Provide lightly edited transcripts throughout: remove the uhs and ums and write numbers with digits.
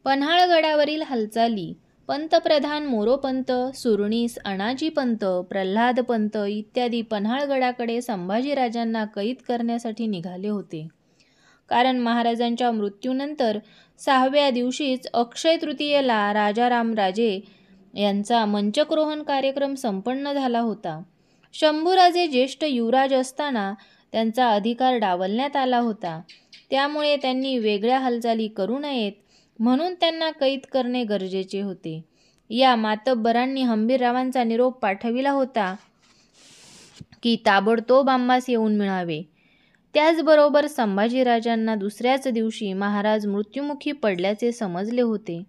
पन्हाळगडावरील हालचाली. पंतप्रधान मोरोपंत, सुरनीस अनाजीपंत, प्रल्हादपंत इत्यादी पन्हाळगडाकडे संभाजीराजांना कैद करण्यासाठी निघाले होते. कारण महाराजांच्या मृत्यूनंतर 6व्या दिवशीच अक्षय तृतीयेला राजारामराजे यांचा मंचक्रोहण कार्यक्रम संपन्न झाला होता. शंभूराजे ज्येष्ठ युवराज असताना त्यांचा अधिकार डावलण्यात आला होता. त्यामुळे त्यांनी वेगळ्या हालचाली करू नयेत म्हणून त्यांना कैद करणे गरजेचे होते. या मातब्बरांनी हंबीररावांचा निरोप पाठविला होता की ताबडतोब आम्हास येऊन मिळावे. त्याचबरोबर संभाजीराजांना दुसऱ्याच दिवशी महाराज मृत्युमुखी पडल्याचे समजले होते.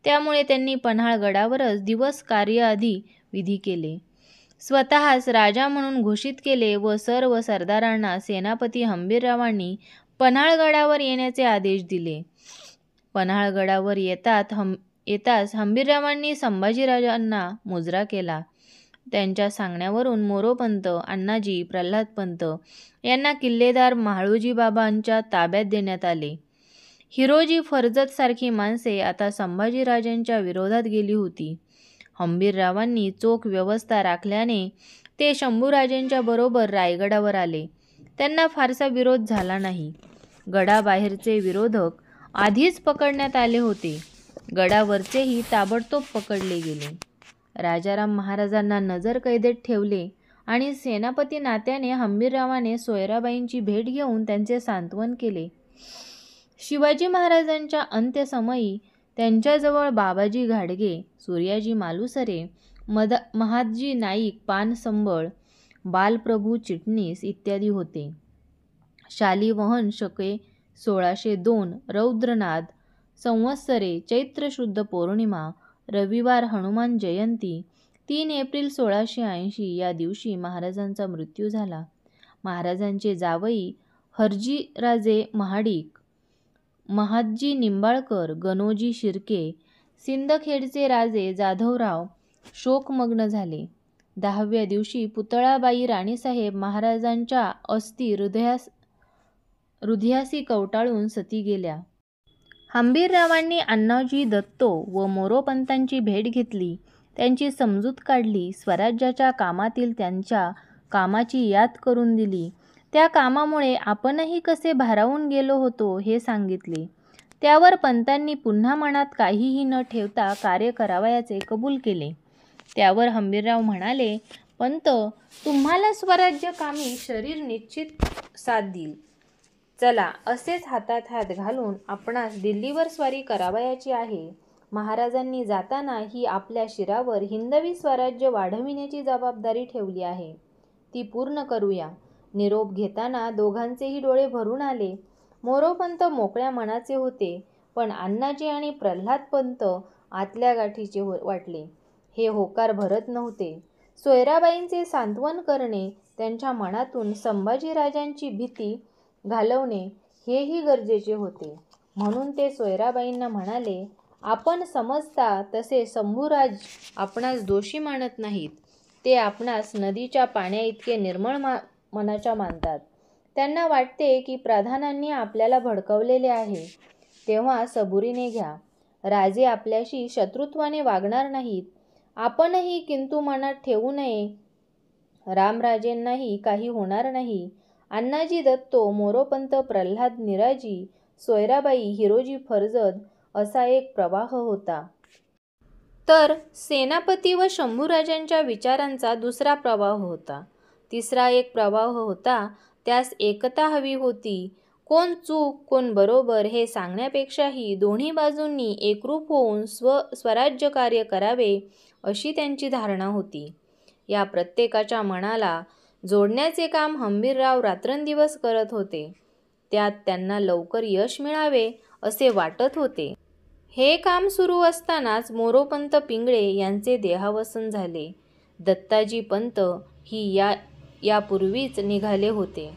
त्यामुळे त्यांनी पन्हाळगडावरच दिवस कार्याआधी विधी केले. स्वतःस राजा म्हणून घोषित केले व सर्व सरदारांना सेनापती हंबीररावांनी पन्हाळगडावर येण्याचे आदेश दिले. पन्हाळगडावर येताच हंबीररावांनी संभाजीराजांना मुजरा केला. त्यांच्या सांगण्यावरून मोरोपंत, अण्णाजी, प्रल्हादपंत यांना किल्लेदार म्हाळुजीबाबांच्या ताब्यात देण्यात आले. हिरोजी फर्जत सारखी माणसे आता संभाजीराजांच्या विरोधात गेली होती. हंबीररावांनी चोख व्यवस्था राखल्याने ते शंभूराजांच्या बरोबर रायगडावर आले. त्यांना फारसा विरोध झाला नाही. गडाबाहेरचे विरोधक आधीच पकडण्यात आले होते. गडावरचेही ताबडतोब पकडले गेले. राजाराम महाराजांना नजरकैदेत ठेवले आणि सेनापती नात्याने हंबीररावाने सोयराबाईंची भेट घेऊन त्यांचे सांत्वन केले. शिवाजी महाराजांच्या अंत्यसमयी त्यांच्याजवळ बाबाजी घाडगे, सूर्याजी मालुसरे, महादजी नाईक पानसंबळ, बालप्रभू चिटणीस इत्यादी होते. शालिवाहन शके 1602 रौद्रनाद संवत्सरे चैत्र शुद्ध पौर्णिमा रविवार हनुमान जयंती 3 एप्रिल 1680 या दिवशी महाराजांचा मृत्यू झाला. महाराजांचे जावई हरजीराजे महाडिक, महादजी निंबाळकर, गणोजी शिर्के, सिंदखेडचे राजे जाधवराव शोकमग्न झाले. 10व्या दिवशी पुतळाबाई राणीसाहेब महाराजांच्या अस्थी हृदयासी कवटाळून सती गेल्या. हंबीररावांनी अण्णाजी दत्तो व मोरोपंतांची भेट घेतली. त्यांची समजूत काढली. स्वराज्याच्या कामातील त्यांच्या कामाची याद करून दिली. त्या कामामुळे आपणही कसे भारावून गेलो होतो हे सांगितले. त्यावर पंतांनी पुन्हा मनात काहीही न ठेवता कार्य करावयाचे कबूल केले. त्यावर हंबीरराव म्हणाले, पंत, तुम्हाला स्वराज्य कामी शरीर निश्चित साथ देईल. चला, असेच हातात हात घालून आपणास दिल्लीवर स्वारी करावयाची आहे. महाराजांनी जाताना ही आपल्या शिरावर हिंदवी स्वराज्य वाढविण्याची जबाबदारी ठेवली आहे. ती पूर्ण करूया. निरोप घेताना दोघांचेही डोळे भरून आले. मोरोपंत मोकळ्या मनाचे होते, पण अण्णाजी आणि प्रल्हादपंत आतल्या गाठीचे वाटले. हे होकार भरत नव्हते. सोयराबाईंचे सांत्वन करणे, त्यांच्या मनातून संभाजीराजांची भीती घालवणे हेही गरजेचे होते. म्हणून ते सोयराबाईंना म्हणाले, आपण समजता तसे शंभूराज आपणास दोषी मानत नाहीत. ते आपणास नदीच्या पाण्याइतके निर्मळ मनाच्या मानतात. त्यांना वाटते की प्रधानांनी आपल्याला भडकवलेले आहे. तेव्हा सबुरीने घ्या. राजे आपल्याशी शत्रुत्वाने वागणार नाहीत. आपणही किंतु मनात ठेवू नये. रामराजेंनाही काही होणार नाही. अण्णाजी दत्तो, मोरोपंत, प्रल्हाद, निराजी, सोयराबाई, हिरोजी फर्जत असा एक प्रवाह होता. तर सेनापती व शंभूराजांच्या विचारांचा दुसरा प्रवाह होता. तिसरा एक प्रवाह होता. त्यास एकता हवी होती. कोण चूक कोण बरोबर हे सांगण्यापेक्षाही दोन्ही बाजूंनी एकरूप होऊन स्वराज्य कार्य करावे अशी त्यांची धारणा होती. या प्रत्येकाच्या मनाला जोडण्याचे काम हंबीरराव रात्रंदिवस करत होते. त्यात त्यांना लवकर यश मिळावे असे वाटत होते. हे काम सुरू असतानाच मोरोपंत पिंगळे यांचे देहावसन झाले. दत्ताजी पंत ही यापूर्वीच निघाले होते.